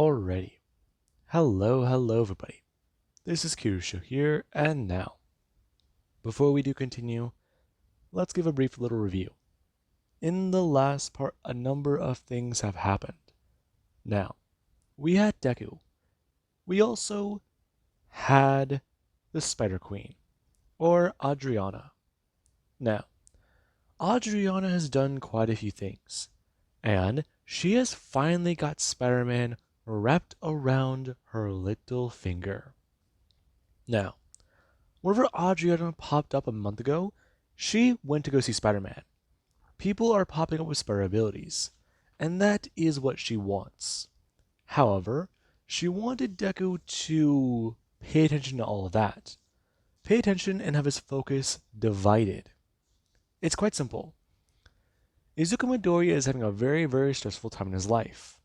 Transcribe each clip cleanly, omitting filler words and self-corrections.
Alrighty. Hello everybody. This is Kirusho here, and now, before we do continue, let's give a brief little review. In the last part, a number of things have happened. Now, we had Deku. We also had the Spider Queen, or Adriana. Now, Adriana has done quite a few things, and she has finally got Spider-Man wrapped around her little finger. Now, whenever Adriana popped up a month ago, she went to go see Spider-Man. People are popping up with spider abilities, and that is what she wants. However, she wanted Deku to pay attention to all of that. Pay attention and have his focus divided. It's quite simple. Izuku Midoriya is having a very stressful time in his life.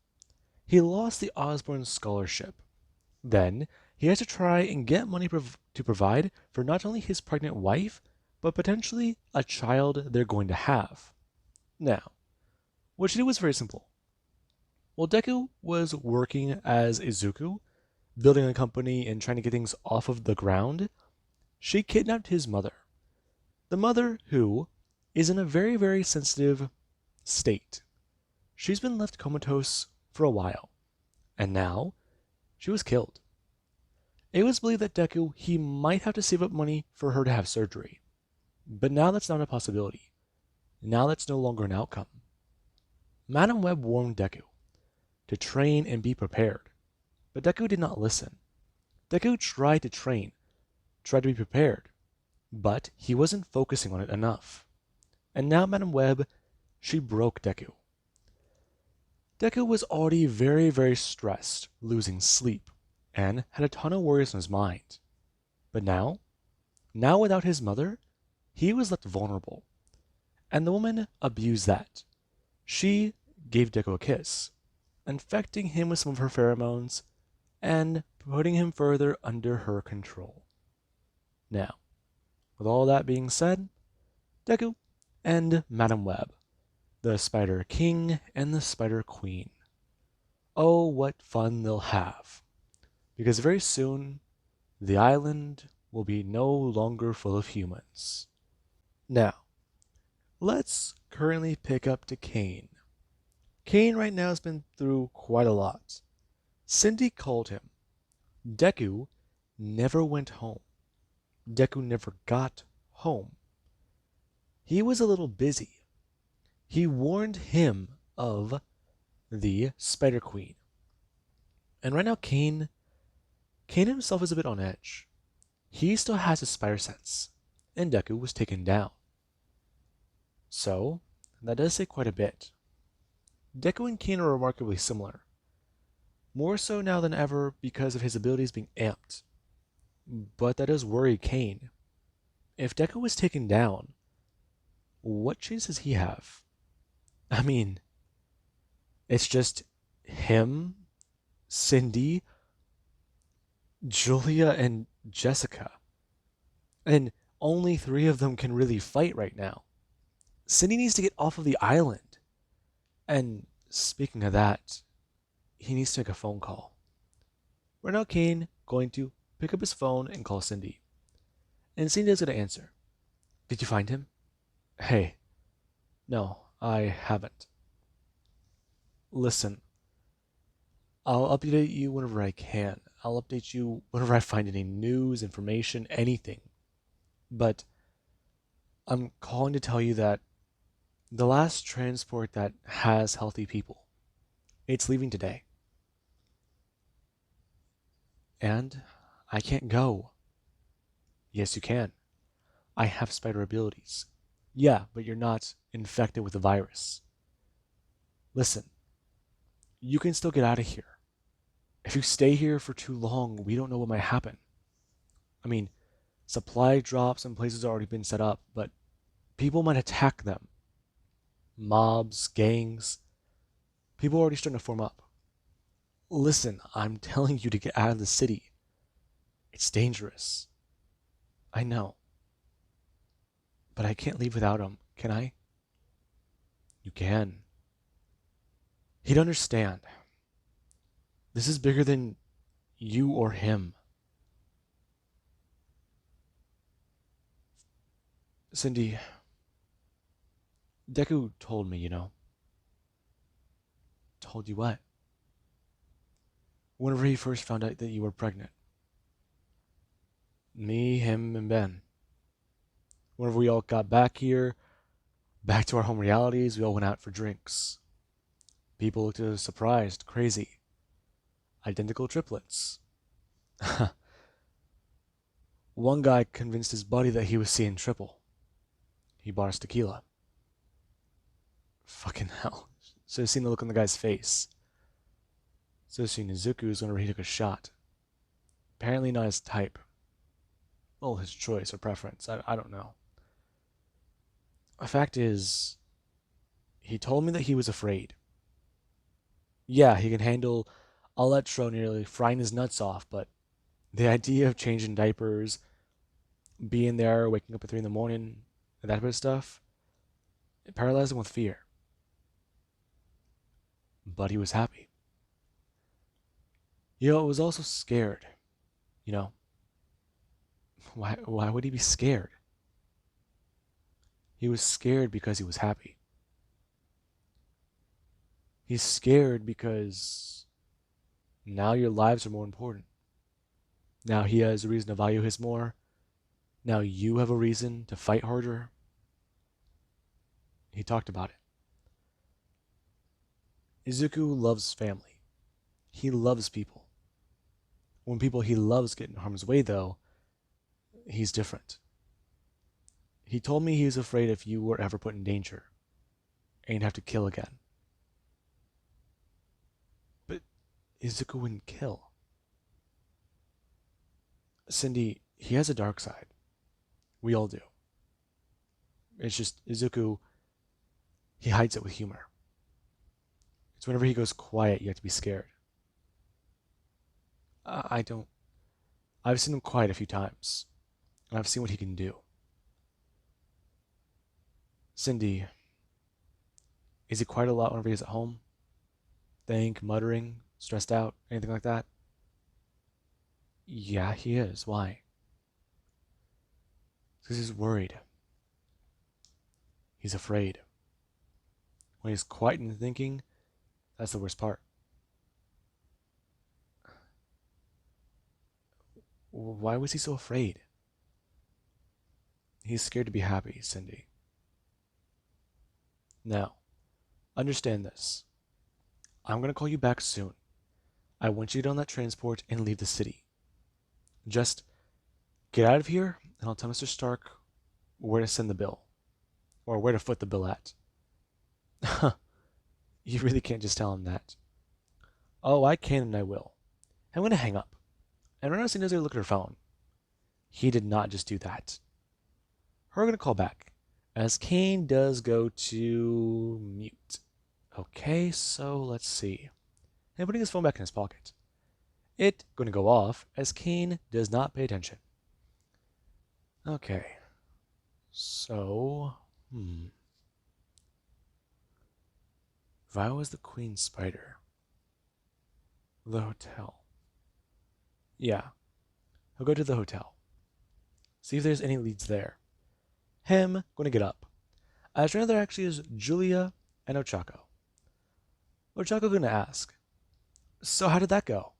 He lost the Osborne Scholarship. Then, he has to try and get money to provide for not only his pregnant wife, but potentially a child they're going to have. Now, what she did was very simple. While Deku was working as Izuku, building a company and trying to get things off of the ground, she kidnapped his mother. The mother who is in a very sensitive state. She's been left comatose for a while, and now she was killed. It was believed that Deku, he might have to save up money for her to have surgery. But now that's not a possibility. Now that's no longer an outcome. Madam Web warned Deku to train and be prepared, but Deku did not listen. Deku tried to train, tried to be prepared, but he wasn't focusing on it enough. And now Madam Web, she broke Deku. Deku was already very stressed, losing sleep, and had a ton of worries on his mind. But now without his mother, he was left vulnerable. And the woman abused that. She gave Deku a kiss, infecting him with some of her pheromones, and putting him further under her control. Now, with all that being said, Deku and Madam Web, the Spider King and the Spider Queen. Oh, what fun they'll have. Because very soon, the island will be no longer full of humans. Now, let's currently pick up to Kane. Kane right now has been through quite a lot. Cindy called him. Deku never went home. Deku never got home. He was a little busy. He warned him of the Spider Queen. And right now Kane himself is a bit on edge. He still has his spider sense, and Deku was taken down. So, that does say quite a bit. Deku and Kane are remarkably similar. More so now than ever because of his abilities being amped. But that does worry Kane. If Deku was taken down, what chance does he have? I mean, it's just him, Cindy, Julia, and Jessica. And only 3 of them can really fight right now. Cindy needs to get off of the island. And speaking of that, he needs to make a phone call. Right now, Kane going to pick up his phone and call Cindy. And Cindy is going to answer. Did you find him? Hey. No, I haven't. Listen, I'll update you whenever I can. I'll update you whenever I find any news, information, anything. But I'm calling to tell you that the last transport that has healthy people, it's leaving today. And I can't go. Yes, you can. I have spider abilities. Yeah, but you're not infected with the virus. Listen, you can still get out of here. If you stay here for too long, we don't know what might happen. I mean, supply drops in places already been set up, but people might attack them. Mobs, gangs, people are already starting to form up. Listen, I'm telling you to get out of the city. It's dangerous. I know. But I can't leave without him, can I? You can. He'd understand. This is bigger than you or him. Cindy, Deku told me, Told you what? Whenever he first found out that you were pregnant. Me, him, and Ben. Whenever we all got back here, back to our home realities, we all went out for drinks. People looked at us surprised, crazy. Identical triplets. One guy convinced his buddy that he was seeing triple. He bought us tequila. Fucking hell. Should have seen the look on the guy's face. So seen Izuku's whenever he took a shot. Apparently not his type. Well, his choice or preference. I don't know. The fact is, he told me that he was afraid. Yeah, he can handle Electro nearly frying his nuts off, but the idea of changing diapers, being there, waking up at 3 in the morning, and that type of stuff, it paralyzed him with fear. But he was happy. It was also scared. You know, why would he be scared? He was scared because he was happy. He's scared because now your lives are more important. Now he has a reason to value his more. Now you have a reason to fight harder. He talked about it. Izuku loves family. He loves people. When people he loves get in harm's way, though, he's different. He told me he was afraid if you were ever put in danger, and you'd have to kill again. But Izuku wouldn't kill. Cindy, he has a dark side. We all do. It's just Izuku, he hides it with humor. It's whenever he goes quiet, you have to be scared. I don't. I've seen him quiet a few times, and I've seen what he can do. Cindy, is he quiet a lot whenever he's at home? Think, muttering, stressed out, anything like that? Yeah, he is. Why? Because he's worried. He's afraid. When he's quiet and thinking, that's the worst part. Why was he so afraid? He's scared to be happy, Cindy. Now, understand this. I'm going to call you back soon. I want you to get on that transport and leave the city. Just get out of here, and I'll tell Mr. Stark where to send the bill. Or where to foot the bill at. You really can't just tell him that. Oh, I can and I will. I'm going to hang up. And right now, she knows to look at her phone. He did not just do that. We're going to call back, as Kane does go to mute. Okay, so let's see. And putting his phone back in his pocket. It going to go off, as Kane does not pay attention. Okay. So, if I was the Queen Spider, the hotel. Yeah, I'll go to the hotel. See if there's any leads there. Him going to get up. As right now there actually is Julia and Ochako. Ochako going to ask, so how did that go?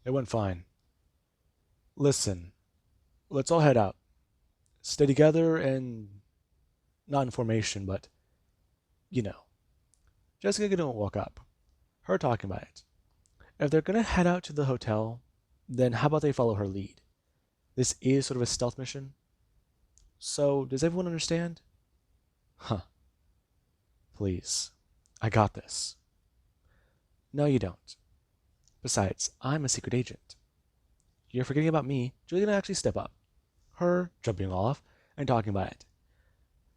It went fine. Listen, let's all head out. Stay together and not in formation, but Jessica gonna walk up. Her talking about it. If they're gonna head out to the hotel, then how about they follow her lead? This is sort of a stealth mission. So, does everyone understand? Huh. Please. I got this. No, you don't. Besides, I'm a secret agent. You're forgetting about me. Julie's gonna actually step up. Her jumping off and talking about it.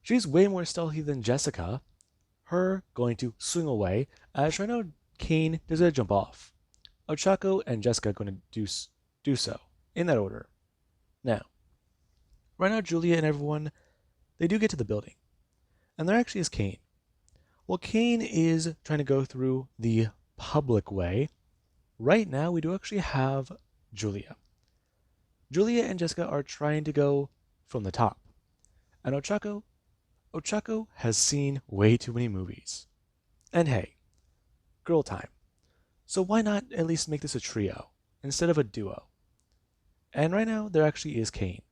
She's way more stealthy than Jessica. Her going to swing away as right now Kane does a jump off. Ochako and Jessica going to do so in that order. Now, right now Julia and everyone, they do get to the building. And there actually is Kane. Well, Kane is trying to go through the public way, right now we do actually have Julia. Julia and Jessica are trying to go from the top. And Ochako has seen way too many movies. And hey, girl time. So why not at least make this a trio instead of a duo? And right now there actually is Kane.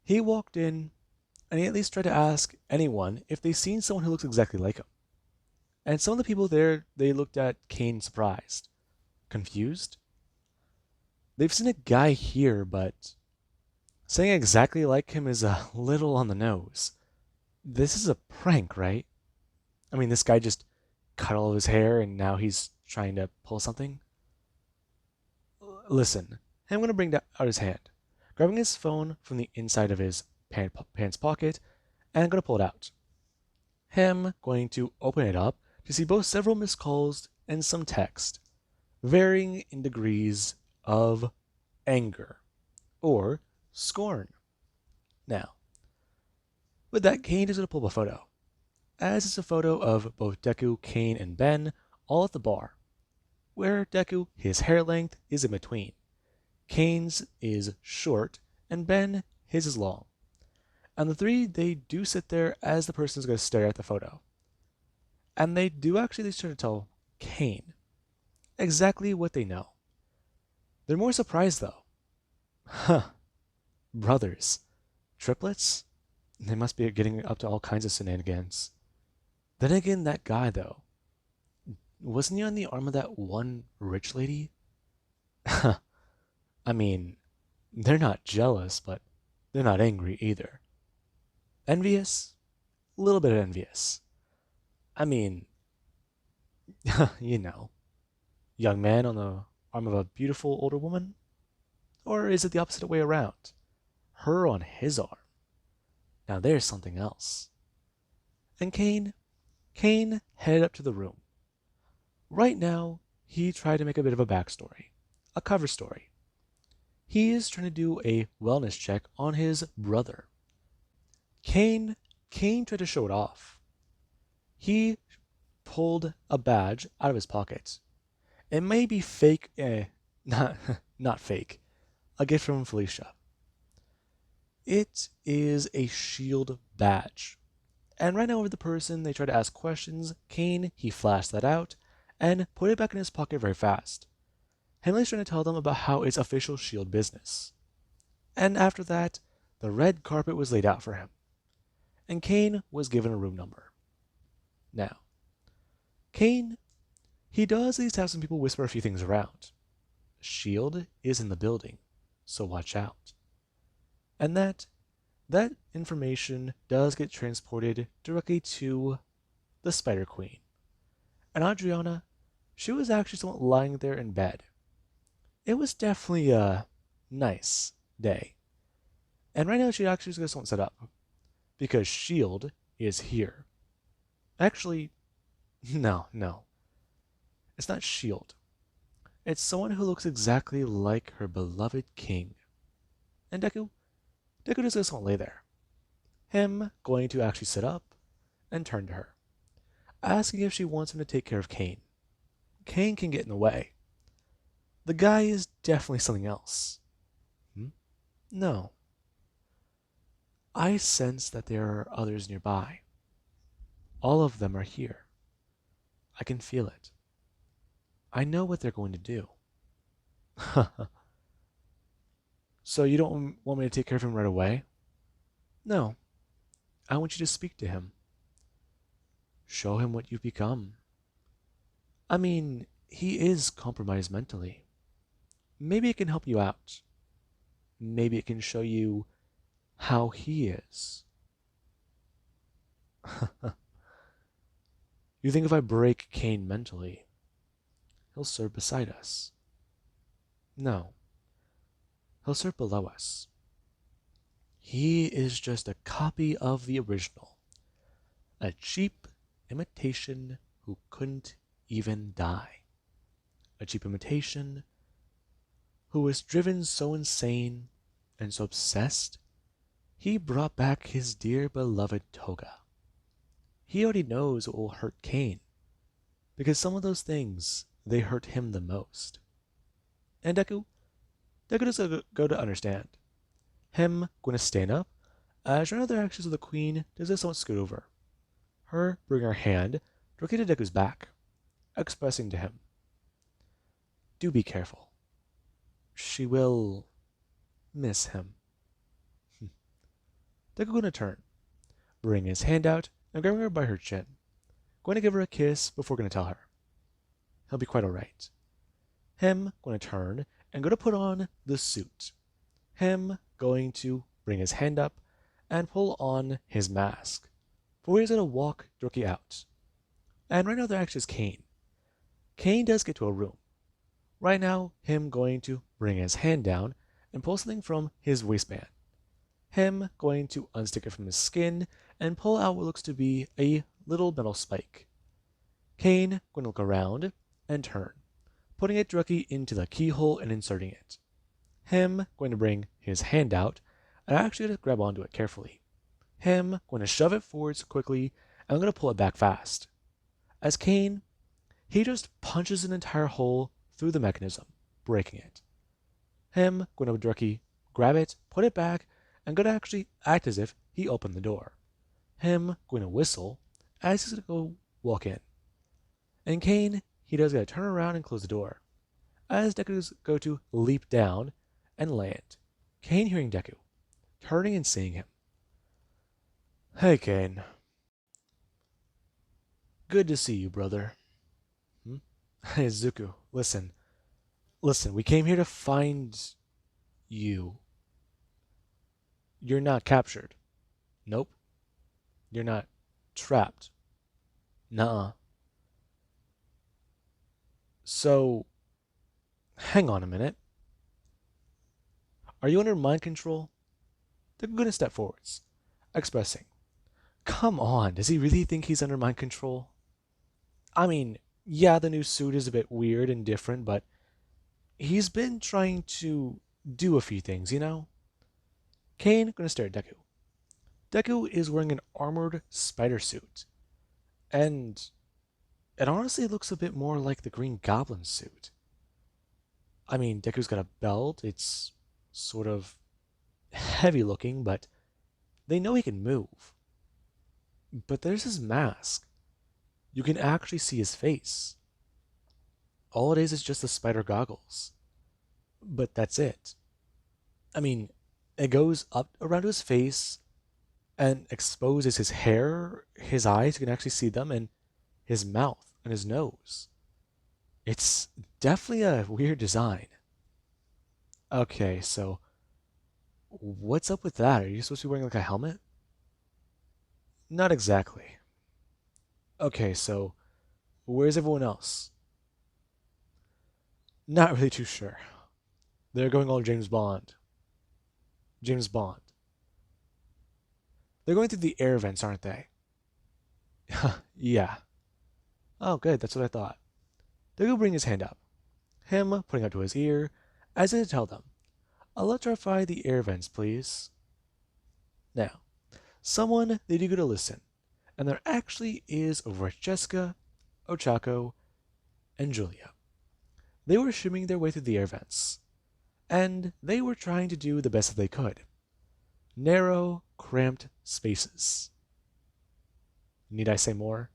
He walked in and he at least tried to ask anyone if they've seen someone who looks exactly like him. And some of the people there, they looked at Kane surprised, confused. They've seen a guy here, but saying exactly like him is a little on the nose. This is a prank, right? I mean, this guy just cut all of his hair and now he's trying to pull something. Listen, I'm going to bring out his hand, grabbing his phone from the inside of his pants pocket, and I'm going to pull it out. Him going to open it up to see both several missed calls and some text, varying in degrees of anger or scorn. Now, with that, Kane is going to pull up a photo, as it's a photo of both Deku, Kane, and Ben all at the bar, where Deku, his hair length is in between. Kane's is short, and Ben, his is long. And the three, they do sit there as the person is going to stare at the photo. And they do actually start to tell Kane exactly what they know. They're more surprised though. Huh. Brothers. Triplets? They must be getting up to all kinds of shenanigans. Then again, that guy though. Wasn't he on the arm of that one rich lady? I mean, they're not jealous, but they're not angry either. Envious? A little bit envious. I mean, you know, young man on the arm of a beautiful older woman? Or is it the opposite way around? Her on his arm. Now there's something else. And Kane headed up to the room. Right now, he tried to make a bit of a backstory, a cover story. He is trying to do a wellness check on his brother. Kane tried to show it off. He pulled a badge out of his pocket. It may be fake, not fake. A gift from Felicia. It is a shield badge. And right now, over the person, they try to ask questions. Kane, he flashed that out and put it back in his pocket very fast. Henley's trying to tell them about how it's official shield business. And after that, the red carpet was laid out for him. And Kane was given a room number. Now, Kane, he does at least have some people whisper a few things around. Shield is in the building, so watch out. And that information does get transported directly to the Spider Queen. And Adriana, she was actually somewhat lying there in bed. It was definitely a nice day. And right now she actually is going to somewhat set up. Because S.H.I.E.L.D. is here. Actually, no. It's not S.H.I.E.L.D. It's someone who looks exactly like her beloved king. And Deku just just won't lay there. Him going to actually sit up and turn to her, asking if she wants him to take care of Kane. Kane can get in the way. The guy is definitely something else. No. I sense that there are others nearby. All of them are here. I can feel it. I know what they're going to do. So you don't want me to take care of him right away? No. I want you to speak to him. Show him what you've become. I mean, he is compromised mentally. Maybe it can help you out. Maybe it can show you how he is. You think if I break Kane mentally, he'll serve beside us? No. He'll serve below us. He is just a copy of the original. A cheap imitation who couldn't even die. A cheap imitation who was driven so insane and so obsessed, he brought back his dear beloved toga. He already knows what will hurt Kane, because some of those things, they hurt him the most. And Deku doesn't go to understand. Him going to stand up, as right now the actions of the queen does this somewhat scoot over. Her bring her hand directly to Deku's back, expressing to him, "Do be careful. She will miss him." Deku going to turn, bring his hand out and grabbing her by her chin, going to give her a kiss before going to tell her he'll be quite alright. Him going to turn and go to put on the suit. Him going to bring his hand up and pull on his mask, for he's going to walk directly out. And right now there actually is Kane. Kane does get to a room. Right now, him going to bring his hand down and pull something from his waistband. Him going to unstick it from his skin and pull out what looks to be a little metal spike. Kane going to look around and turn, putting it directly into the keyhole and inserting it. Him going to bring his hand out and actually going to grab onto it carefully. Him going to shove it forwards quickly and I'm going to pull it back fast. As Kane, he just punches an entire hole through the mechanism, breaking it. Him going to directly grab it, put it back, and going to actually act as if he opened the door. Him going to whistle as he's going to go walk in. And Kane, he does got to turn around and close the door, as Deku's go to leap down and land. Kane hearing Deku, turning and seeing him. "Hey, Kane. Good to see you, brother." "Hey, Zuko, listen. Listen, we came here to find you. You're not captured." "Nope." "You're not trapped." "Nuh-uh." "So, hang on a minute. Are you under mind control?" They're going to step forwards, expressing, "Come on, does he really think he's under mind control? I mean, yeah, the new suit is a bit weird and different, but he's been trying to do a few things, you know?" Kane going to stare at Deku. Deku is wearing an armored spider suit, and it honestly looks a bit more like the Green Goblin suit. I mean, Deku's got a belt, it's sort of heavy looking, but they know he can move. But there's his mask. You can actually see his face. All it is just the spider goggles. But that's it. I mean, it goes up around his face and exposes his hair, his eyes, you can actually see them, and his mouth and his nose. It's definitely a weird design. Okay, so what's up with that? Are you supposed to be wearing like a helmet? Not exactly. Okay, so where's everyone else? Not really too sure. They're going all James Bond. James Bond. They're going through the air vents, aren't they? Yeah. Oh, good, that's what I thought. They'll bring his hand up. Him putting up to his ear, as if to tell them, "Electrify the air vents, please." Now, someone they do go to listen, and there actually is over Jessica, Ochako, and Julia. They were shimming their way through the air vents, and they were trying to do the best that they could. Narrow, cramped spaces. Need I say more?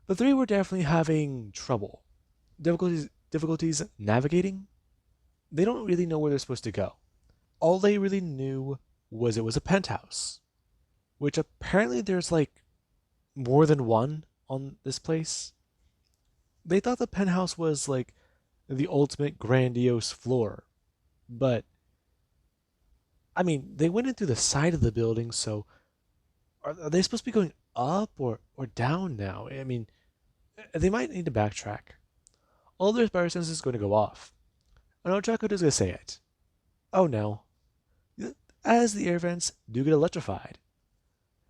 The three were definitely having trouble. Difficulties navigating? They don't really know where they're supposed to go. All they really knew was it was a penthouse, which apparently there's like more than one on this place. They thought the penthouse was like the ultimate grandiose floor, but I mean, they went in through the side of the building, so are they supposed to be going up or down now? I mean, they might need to backtrack. All their spider senses is going to go off. And Ochako is going to say it. Oh no. As the air vents do get electrified,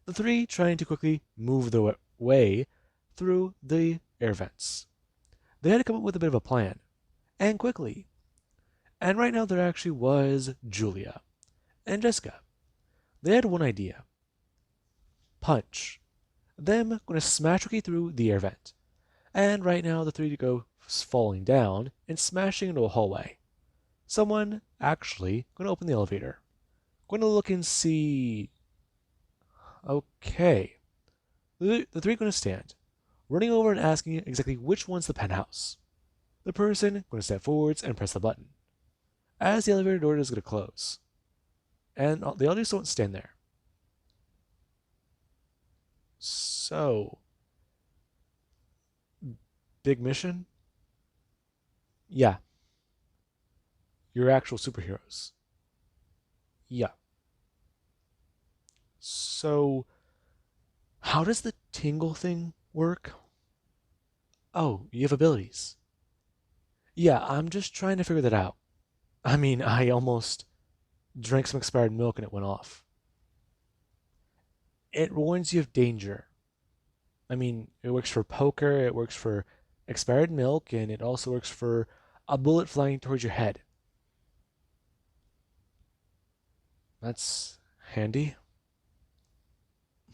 the three trying to quickly move their way through the air vents. They had to come up with a bit of a plan, and quickly. And right now there actually was Julia and Jessica. They had one idea. Punch. Them going to smash quickly through the air vent. And right now the three to go falling down and smashing into a hallway. Someone actually going to open the elevator. Going to look and see. Okay. The three going to stand, running over and asking exactly which one's the penthouse. The person going to step forwards and press the button. As the elevator door is going to close. And they all just don't stand there. So, big mission? Yeah. You're actual superheroes. Yeah. So, how does the tingle thing work? Oh, you have abilities. Yeah, I'm just trying to figure that out. I mean, I almost drank some expired milk and it went off. It warns you of danger. I mean, it works for poker, it works for expired milk, and it also works for a bullet flying towards your head. That's handy.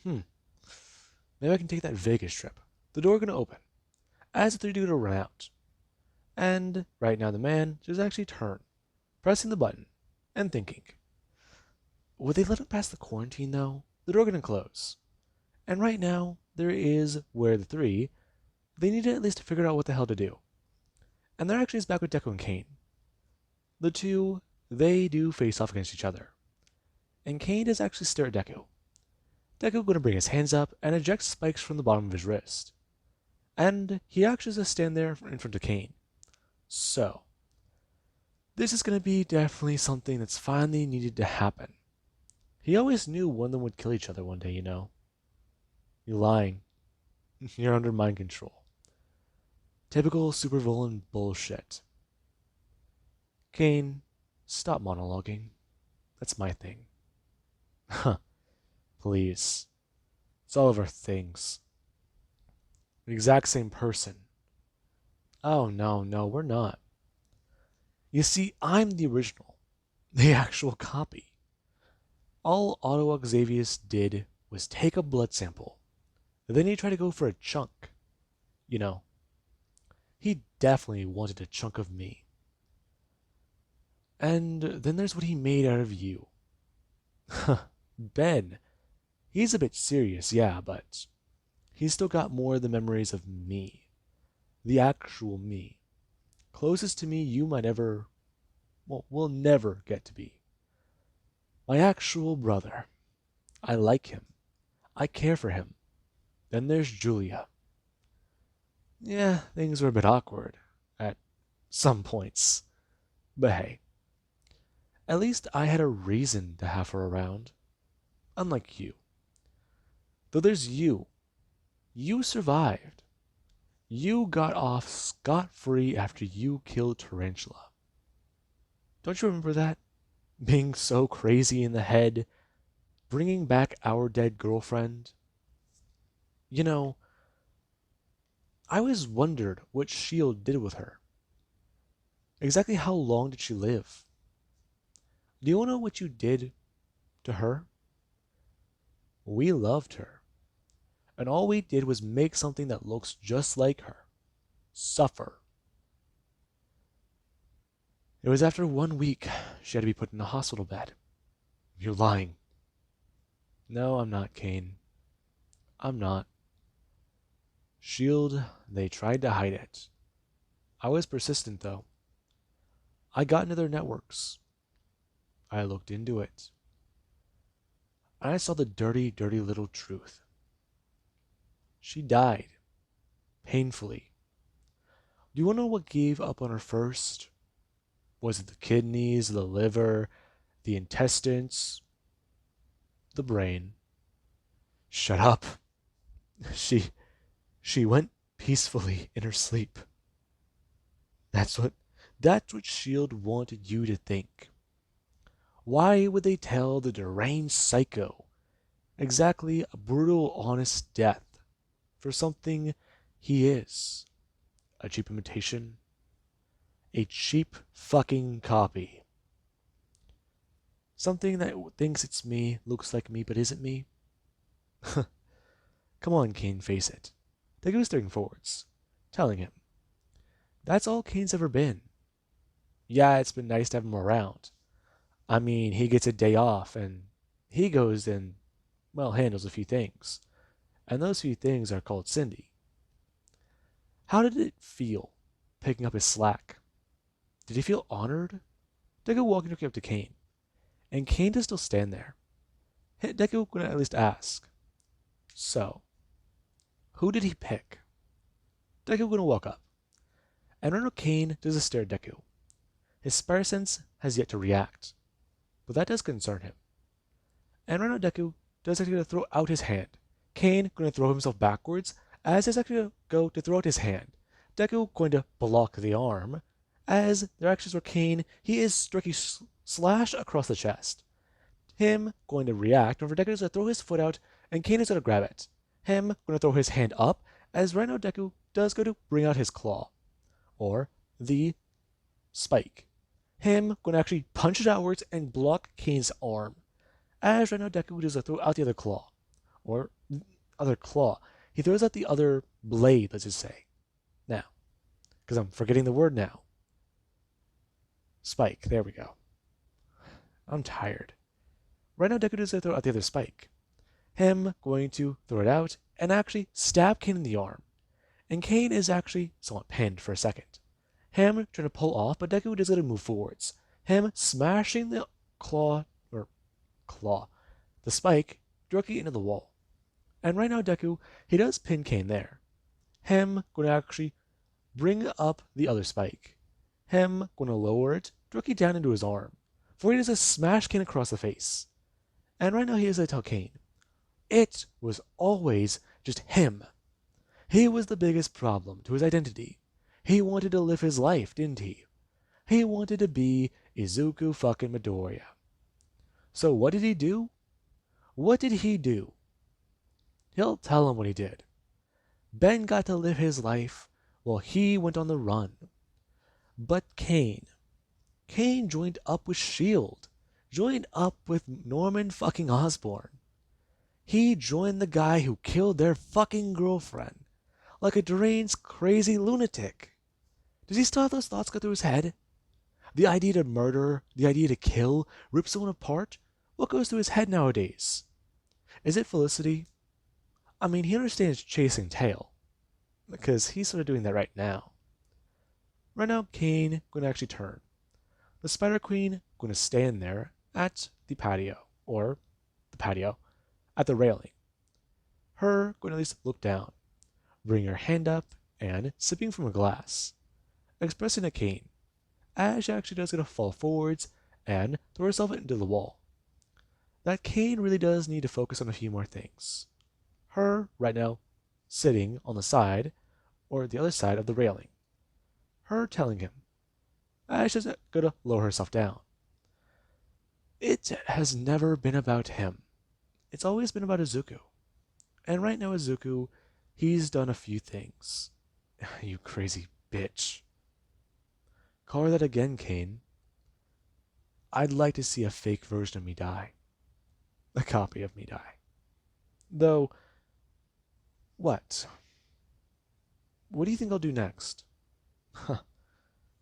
Hmm. Maybe I can take that Vegas trip. The door gonna open. As the three do to run out. And right now the man just actually turn, pressing the button, and thinking. Would they let him pass the quarantine though? The door gonna close. And right now, there is where the three, they need to at least figure out what the hell to do. And they're actually back with Deku and Kane. The two, they do face off against each other. And Kane does actually stare at Deku. Deku gonna bring his hands up and eject spikes from the bottom of his wrist. And he actually just stand there in front of Kane. So, this is gonna be definitely something that's finally needed to happen. He always knew one of them would kill each other one day, you know. You're lying. You're under mind control. Typical supervillain bullshit. Kane, stop monologuing. That's my thing. Huh. Please. It's all of our things. The exact same person. Oh, no, we're not. You see, I'm the original. The actual copy. All Otto Octavius did was take a blood sample. Then he tried to go for a chunk. You know, he definitely wanted a chunk of me. And then there's what he made out of you. Ben. He's a bit serious, yeah, but he's still got more of the memories of me. The actual me. Closest to me you might ever, well, will never get to be. My actual brother. I like him. I care for him. Then there's Julia. Yeah, things were a bit awkward at some points. But hey, at least I had a reason to have her around. Unlike you. Though there's you. You survived. You got off scot-free after you killed Tarantula. Don't you remember that? Being so crazy in the head, bringing back our dead girlfriend. You know, I always wondered what S.H.I.E.L.D. did with her. Exactly how long did she live? Do you know what you did to her? We loved her. And all we did was make something that looks just like her suffer. It was after 1 week she had to be put in a hospital bed. You're lying. No, I'm not, Kane. I'm not. S.H.I.E.L.D., they tried to hide it. I was persistent, though. I got into their networks. I looked into it. And I saw the dirty, dirty little truth. She died. Painfully. Do you want to know what gave up on her first? Was it the kidneys, the liver, the intestines, the brain? Shut up. She went peacefully in her sleep. That's what S.H.I.E.L.D. wanted you to think. Why would they tell the deranged psycho exactly a brutal, honest death for something he is? A cheap imitation? A cheap fucking copy. Something that thinks it's me, looks like me, but isn't me? Come on, Kane, face it. Deku was staring forwards, telling him. That's all Kane's ever been. Yeah, it's been nice to have him around. I mean, he gets a day off and he goes and, well, handles a few things. And those few things are called Cindy. How did it feel picking up his slack? Did he feel honored? Deku walking up to Kane, and Kane does still stand there. Deku would at least ask, so, who did he pick? Deku gonna walk up, and Ronald Kane does a stare at Deku. His spider sense has yet to react, but that does concern him. And Ronald Deku does actually gonna throw out his hand. Kane gonna throw himself backwards as he's actually gonna go to throw out his hand. Deku going to block the arm, as their actions were Kane, he is striking slash across the chest. Him going to react, and for Deku is going to throw his foot out, and Kane is going to grab it. Him going to throw his hand up, as right now Deku does go to bring out his claw, or the spike. Him going to actually punch it outwards and block Kane's arm, as right now Deku does throw out the other claw, or other claw. He throws out the other blade, let's just say. Now, because I'm forgetting the word now. Spike, there we go. I'm tired. Right now Deku does throw out the other spike. Him going to throw it out and actually stab Kane in the arm. And Kane is actually somewhat pinned for a second. Him trying to pull off, but Deku does going to move forwards. Him smashing the the spike directly into the wall. And right now Deku, he does pin Kane there. Him going to actually bring up the other spike. Him going to lower it directly down into his arm. For he does a smash Kane across the face. And right now he is to tell Kane, it was always just him. He was the biggest problem to his identity. He wanted to live his life, didn't he? He wanted to be Izuku fucking Midoriya. So what did he do? What did he do? He'll tell him what he did. Ben got to live his life while he went on the run. But Kane joined up with S.H.I.E.L.D., joined up with Norman fucking Osborn. He joined the guy who killed their fucking girlfriend, like a deranged, crazy lunatic. Does he still have those thoughts go through his head? The idea to murder, the idea to kill, rip someone apart? What goes through his head nowadays? Is it Felicity? I mean, he understands chasing tail, because he's sort of doing that right now. Right now, Kane going to actually turn. The Spider Queen going to stand there at the patio, at the railing. Her going to at least look down, bring her hand up, and sipping from a glass, expressing a Kane, as she actually does going to fall forwards and throw herself into the wall. That Kane really does need to focus on a few more things. Her, right now, sitting on the side, or the other side of the railing. Her telling him, as she's going to lower herself down. It has never been about him. It's always been about Izuku. And right now Izuku, he's done a few things. You crazy bitch. Call her that again, Kane. I'd like to see a fake version of me die. A copy of me die. Though, what? What do you think I'll do next? Huh.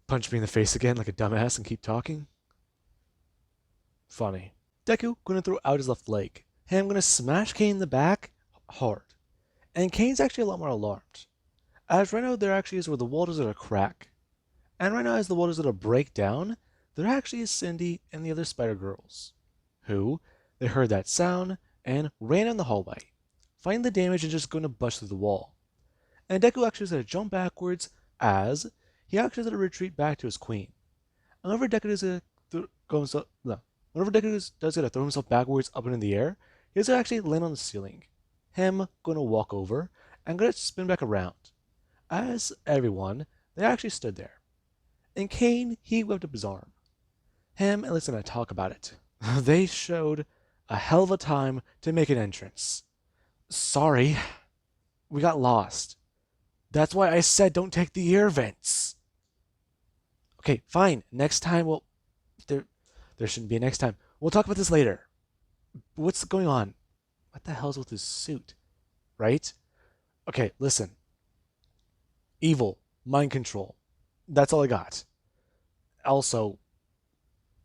Punch me in the face again like a dumbass and keep talking? Funny. Deku gonna throw out his left leg. Hey, I'm gonna smash Kane in the back hard. And Kane's actually a lot more alarmed. As right now there actually is where the wall does a crack. And right now as the wall does a break down, there actually is Cindy and the other spider girls. Who, they heard that sound and ran in the hallway, finding the damage and just going to bust through the wall. And Deku actually is going to jump backwards as he actually is going to retreat back to his queen. And whenever Deku is going to throw himself backwards up into the air, he's going to actually land on the ceiling. Him going to walk over and going to spin back around. As everyone, they actually stood there. And Kane, he whipped up his arm. Him and Lisa going to talk about it. They showed a hell of a time to make an entrance. Sorry, we got lost. That's why I said don't take the air vents. Okay, fine. Next time, well, there shouldn't be a next time. We'll talk about this later. What's going on? What the hell's with his suit? Right? Okay, listen. Evil, mind control. That's all I got. Also,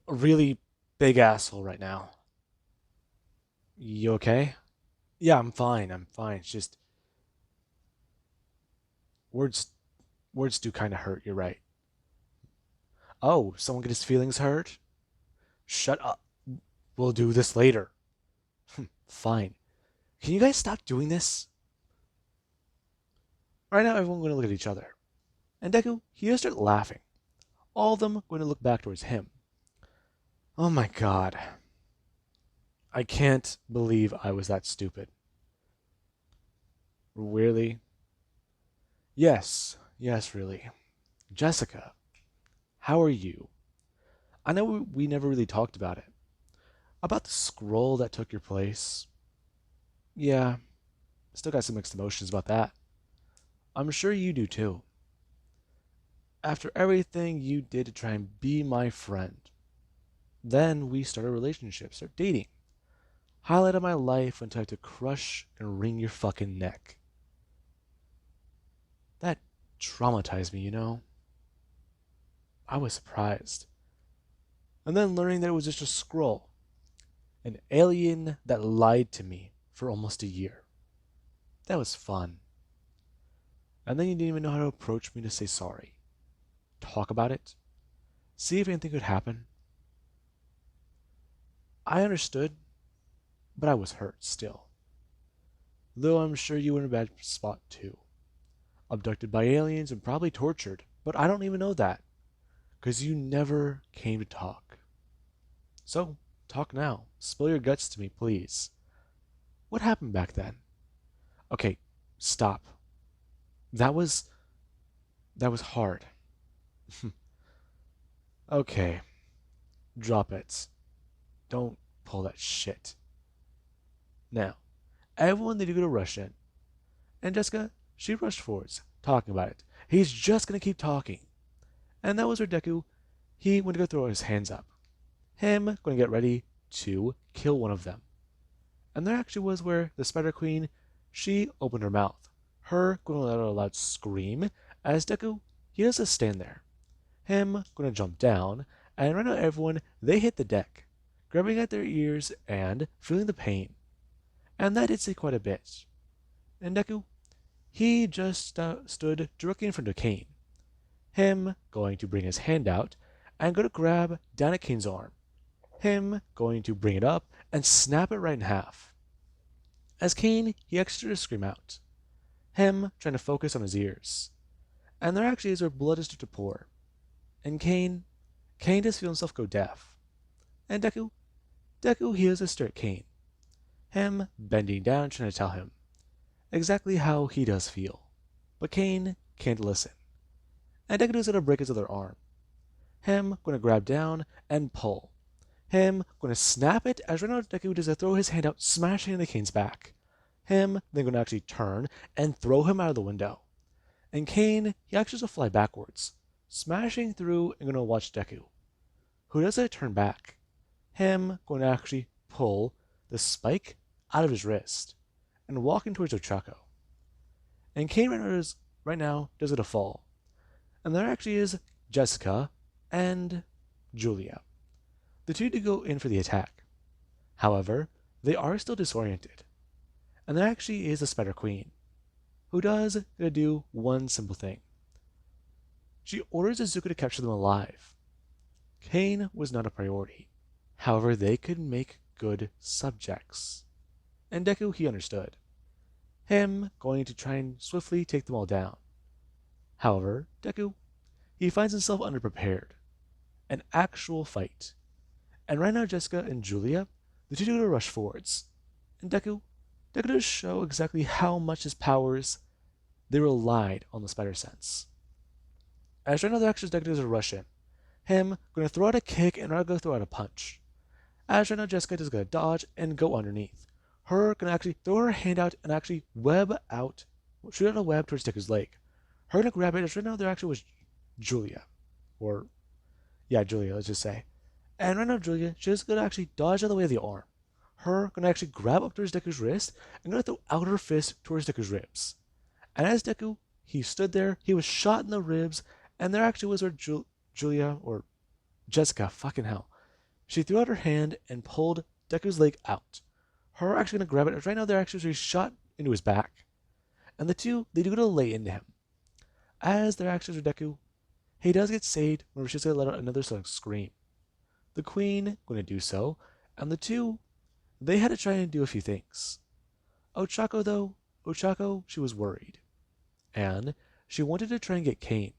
a really big asshole right now. You okay? Yeah, I'm fine. I'm fine. It's just words words do kind of hurt. You're right. Oh, someone get his feelings hurt? Shut up. We'll do this later. Fine. Can you guys stop doing this? Right now, everyone's going to look at each other. And Deku, he just started laughing. All of them going to look back towards him. Oh my god. I can't believe I was that stupid. Really? Yes. Yes, really. Jessica, how are you? I know we never really talked about it. About the scroll that took your place. Yeah, still got some mixed emotions about that. I'm sure you do too. After everything you did to try and be my friend, then we started a relationship, start dating. Highlight of my life until I had to crush and wring your fucking neck. That traumatized me, you know? I was surprised. And then learning that it was just a scroll. An alien that lied to me for almost a year. That was fun. And then you didn't even know how to approach me to say sorry. Talk about it. See if anything could happen. I understood, but I was hurt still. Though I'm sure you were in a bad spot too. Abducted by aliens and probably tortured, but I don't even know that. Because you never came to talk. So, talk now. Spill your guts to me, please. What happened back then? Okay, stop. That was hard. Okay, drop it. Don't pull that shit. Now, everyone they do to rush in. And Jessica, she rushed forwards, talking about it. He's just gonna keep talking. And that was where Deku, he went to go throw his hands up. Him going to get ready to kill one of them. And there actually was where the Spider Queen, she opened her mouth. Her going to let out a loud scream as Deku, he does just stand there. Him going to jump down, and right now everyone, they hit the deck, grabbing at their ears and feeling the pain. And that did say quite a bit. And Deku, he just stood directly in front of Kane. Him going to bring his hand out and go to grab down at Kane's arm. Him going to bring it up and snap it right in half. As Kane, he actually to scream out. Him trying to focus on his ears. And there actually is where blood is to pour. And Kane does feel himself go deaf. And Deku hears a stare at Kane. Him bending down trying to tell him exactly how he does feel. But Kane can't listen. And Deku is going to break his other arm. Him going to grab down and pull. Him going to snap it as right now Deku does throw his hand out, smashing into Kane's back. Him then going to actually turn and throw him out of the window. And Kane, he actually does fly backwards, smashing through and going to watch Deku, who does turn back. Him going to actually pull the spike out of his wrist and walking towards Ochako. And Kane right now does it a fall. And there actually is Jessica and Julia. The two to go in for the attack. However, they are still disoriented. And there actually is the Spider Queen, who does do one simple thing. She orders Izuku to capture them alive. Kane was not a priority. However, they could make good subjects. And Deku, he understood. Him going to try and swiftly take them all down. However, Deku, he finds himself underprepared. An actual fight. And right now, Jessica and Julia, the two do rush forwards. And Deku does show exactly how much his powers, they relied on the spider sense. As right now, the actual Deku does a rush in. Him going to throw out a kick and Raga throw out a punch. As right now, Jessica is going to dodge and go underneath. Her going to actually throw her hand out and actually shoot out a web towards Deku's leg. Her going to grab it as right now there actually was Julia. Julia, let's just say. And right now, Julia, she's going to actually dodge out of the way of the arm. Her going to actually grab up towards Deku's wrist and going to throw out her fist towards Deku's ribs. And as Deku, he stood there, he was shot in the ribs, And there actually was where Julia, or Jessica, fucking hell. She threw out her hand and pulled Deku's leg out. Her actually gonna grab it. Right now, they're actually shot into his back. And the two, they do go to lay into him. As their actions with Deku, he does get saved whenever she's gonna let out another sonic scream. The queen going to do so, and the two, they had to try and do a few things. Ochako, though, she was worried. And she wanted to try and get Kane.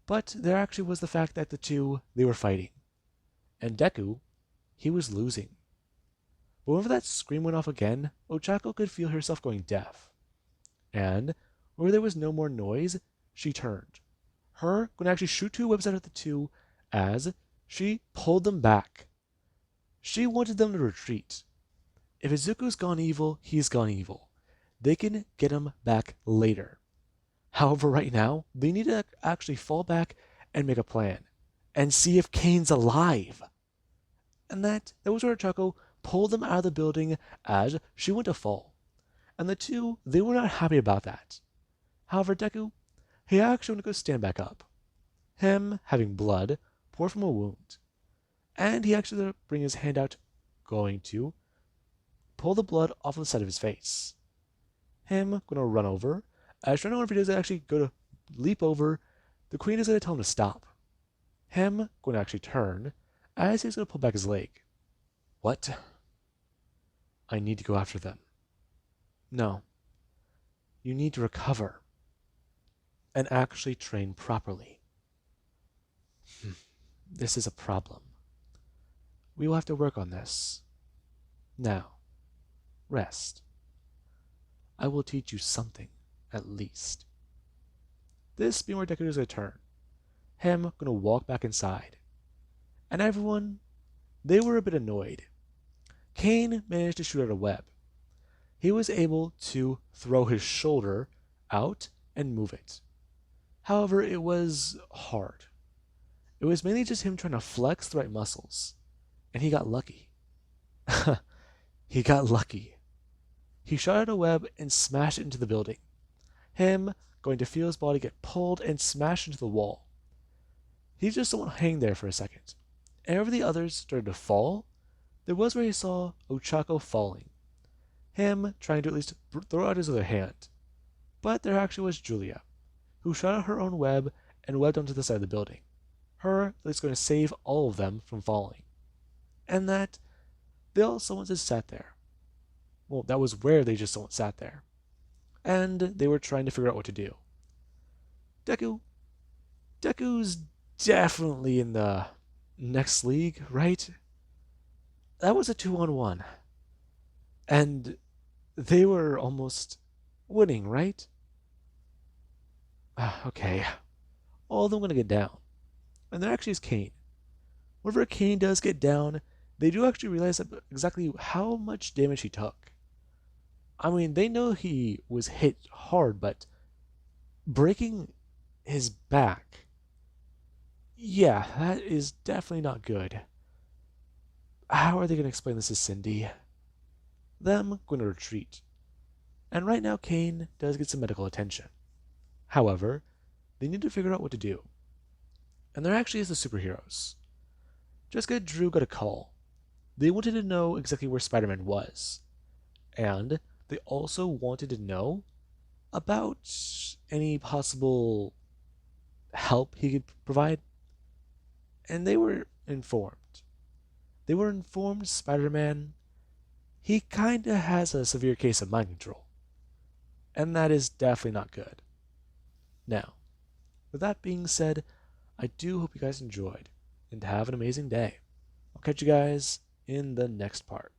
But there actually was the fact that the two, they were fighting. And Deku, he was losing. But whenever that scream went off again, Ochako could feel herself going deaf. And where there was no more noise, she turned. Her going to actually shoot two webs out of the two as she pulled them back. She wanted them to retreat. If Izuku's gone evil, he's gone evil. They can get him back later. However, right now, they need to actually fall back and make a plan. And see if Kane's alive. And that was where Ochako pulled them out of the building as she went to fall. And the two, they were not happy about that. However, Deku, he actually went to go stand back up. Him having blood pour from a wound. And he actually bring his hand out, going to pull the blood off of the side of his face. Him gonna run over. As right now, if he does actually go to leap over, the queen is gonna tell him to stop. Him going to actually turn as he's gonna pull back his leg. What? I need to go after them. No. You need to recover and actually train properly. This is a problem. We will have to work on this. Now, rest. I will teach you something, at least. This being where Deku is going to turn. Him going to walk back inside. And everyone, they were a bit annoyed. Kane managed to shoot out a web. He was able to throw his shoulder out and move it. However, it was hard. It was mainly just him trying to flex the right muscles. And he got lucky. He got lucky. He shot out a web and smashed it into the building. Him going to feel his body get pulled and smashed into the wall. He just didn't hang there for a second. And whenever the others started to fall, there was where he saw Ochako falling. Him trying to at least throw out his other hand. But there actually was Julia, who shot out her own web and webbed onto the side of the building. Her that's going to save all of them from falling. And that they all someone just sat there. Well, that was where they just sat there. And they were trying to figure out what to do. Deku's definitely in the next league, right? That was a 2-on-1. And they were almost winning, right? Okay. All of them going to get down. And there actually is Kane. Whenever Kane does get down, they do actually realize exactly how much damage he took. I mean, they know he was hit hard, but breaking his back, yeah, that is definitely not good. How are they going to explain this to Cindy? Them going to retreat. And right now, Kane does get some medical attention. However, they need to figure out what to do. And there actually is the superheroes. Jessica and Drew got a call. They wanted to know exactly where Spiderman was. And they also wanted to know about any possible help he could provide. And they were informed. They were informed Spider-Man, he kinda has a severe case of mind control. And that is definitely not good. Now, with that being said, I do hope you guys enjoyed and have an amazing day. I'll catch you guys in the next part.